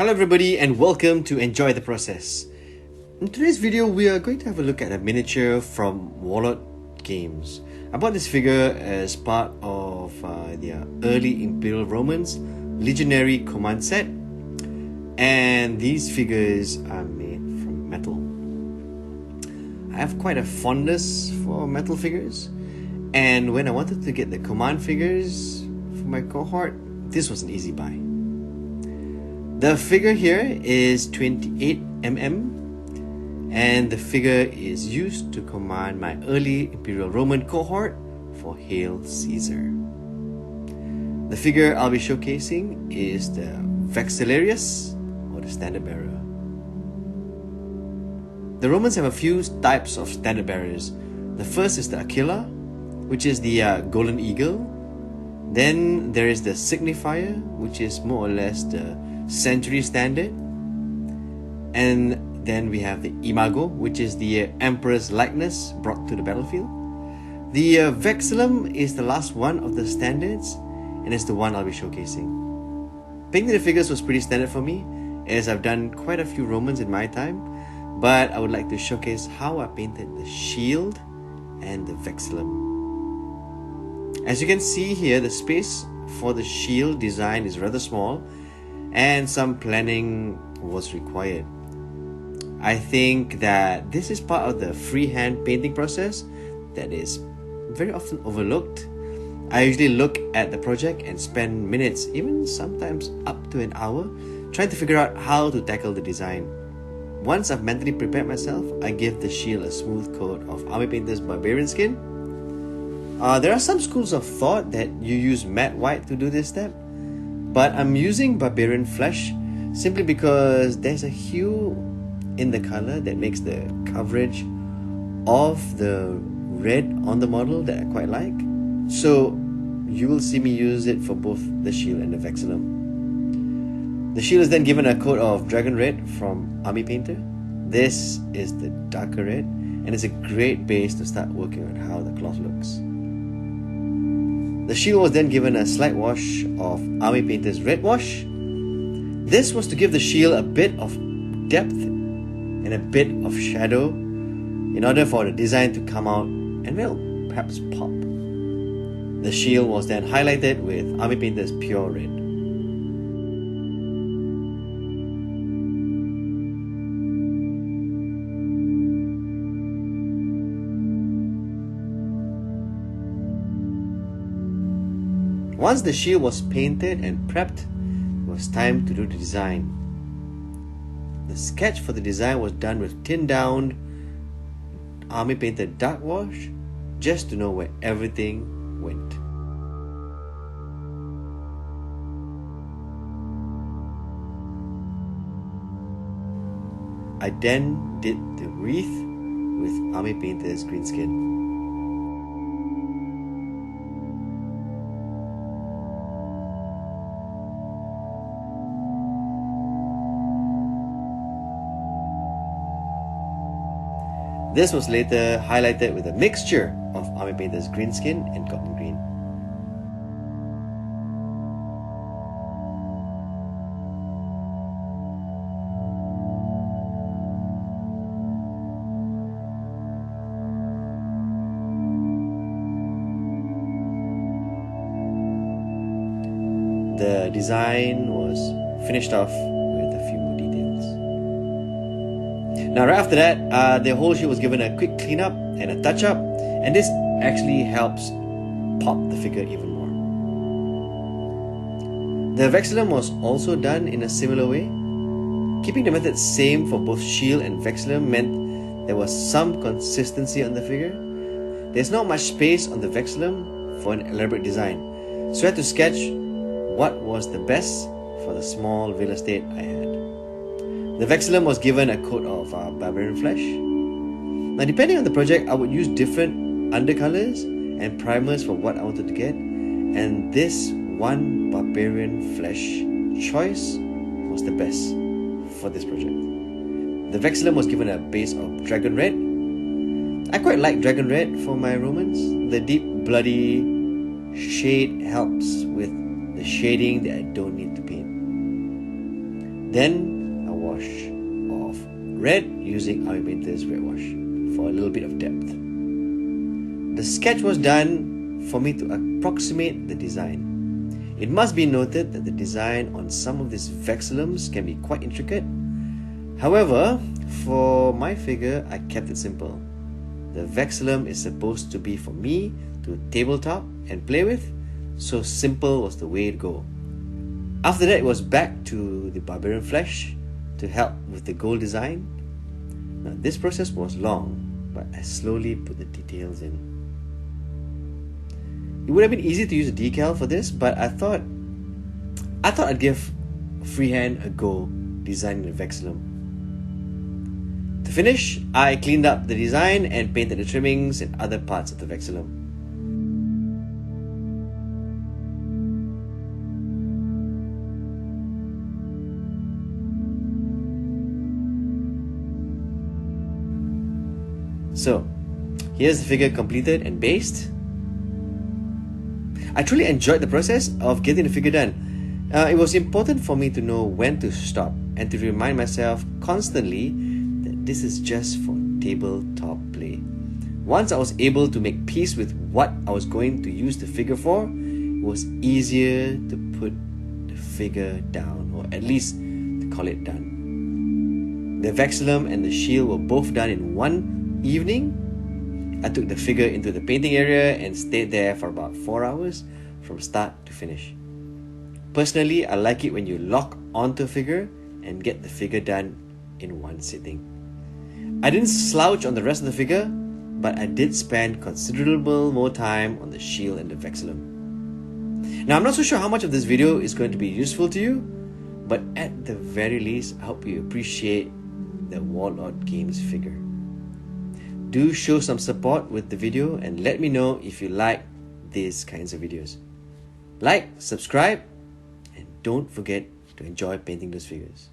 Hello everybody and welcome to Enjoy the Process. In today's video, we are going to have a look at a miniature from Warlord Games. I bought this figure as part of their early Imperial Romans Legionary Command set, and these figures are made from metal. I have quite a fondness for metal figures, and when I wanted to get the command figures for my cohort, this was an easy buy. The figure here is 28mm, and the figure is used to command my early Imperial Roman cohort for Hail Caesar. The figure I'll be showcasing is the Vexillarius, or the standard bearer. The Romans have a few types of standard bearers. The first is the Aquila, which is the golden eagle. Then there is the signifier, which is more or less the century standard. And then we have the imago, which is the emperor's likeness brought to the battlefield. The Vexillum is the last one of the standards, and it's the one I'll be showcasing. Painting the figures was pretty standard for me, as I've done quite a few Romans in my time, but I would like to showcase how I painted the shield and the Vexillum. As you can see here, the space for the shield design is rather small, and some planning was required. I think that this is part of the freehand painting process that is very often overlooked. I usually look at the project and spend minutes, even sometimes up to an hour, trying to figure out how to tackle the design. Once I've mentally prepared myself, I give the shield a smooth coat of Army Painter's barbarian skin. There are some schools of thought that you use matte white to do this step, but I'm using barbarian flesh simply because there's a hue in the color that makes the coverage of the red on the model that I quite like. So you will see me use it for both the shield and the Vexillum. The shield is then given a coat of dragon red from Army Painter. This is the darker red, and it's a great base to start working on how the cloth looks. The shield was then given a slight wash of Army Painter's red wash. This was to give the shield a bit of depth and a bit of shadow in order for the design to come out and, well, perhaps pop. The shield was then highlighted with Army Painter's pure red. Once the shield was painted and prepped, it was time to do the design. The sketch for the design was done with tinned down Army Painter dark wash, just to know where everything went. I then did the wreath with Army Painter's green skin. This was later highlighted with a mixture of Army Painter's green skin and cotton green. The design was finished off with a few more details. Now right after that, the whole shield was given a quick cleanup and a touch up, and this actually helps pop the figure even more. The Vexillum was also done in a similar way. Keeping the method same for both shield and Vexillum meant there was some consistency on the figure. There's not much space on the Vexillum for an elaborate design, so I had to sketch what was the best for the small real estate I had. The Vexillum was given a coat of barbarian flesh. Now, depending on the project, I would use different undercolors and primers for what I wanted to get, and this one barbarian flesh choice was the best for this project. The Vexillum was given a base of dragon red. I quite like dragon red for my Romans. The deep bloody shade helps with the shading that I don't need to paint. Then I wash off red using Army Painter's red wash for a little bit of depth. The sketch was done for me to approximate the design. It must be noted that the design on some of these Vexillums can be quite intricate. However, for my figure, I kept it simple. The Vexillum is supposed to be for me to tabletop and play with, so simple was the way to go. After that, it was back to the barbarian flesh to help with the gold design. Now, this process was long, but I slowly put the details in. It would have been easy to use a decal for this, but I thought I'd give freehand a go designing the Vexillum. To finish, I cleaned up the design and painted the trimmings and other parts of the Vexillum. So, here's the figure completed and based. I truly enjoyed the process of getting the figure done. It was important for me to know when to stop and to remind myself constantly that this is just for tabletop play. Once I was able to make peace with what I was going to use the figure for, it was easier to put the figure down, or at least to call it done. The Vexillum and the shield were both done in one evening. I took the figure into the painting area and stayed there for about 4 hours from start to finish. Personally, I like it when you lock onto a figure and get the figure done in one sitting. I didn't slouch on the rest of the figure, but I did spend considerable more time on the shield and the Vexillum. Now, I'm not so sure how much of this video is going to be useful to you, but at the very least, I hope you appreciate the Warlord Games figure. Do show some support with the video and let me know if you like these kinds of videos. Like, subscribe, and don't forget to enjoy painting those figures.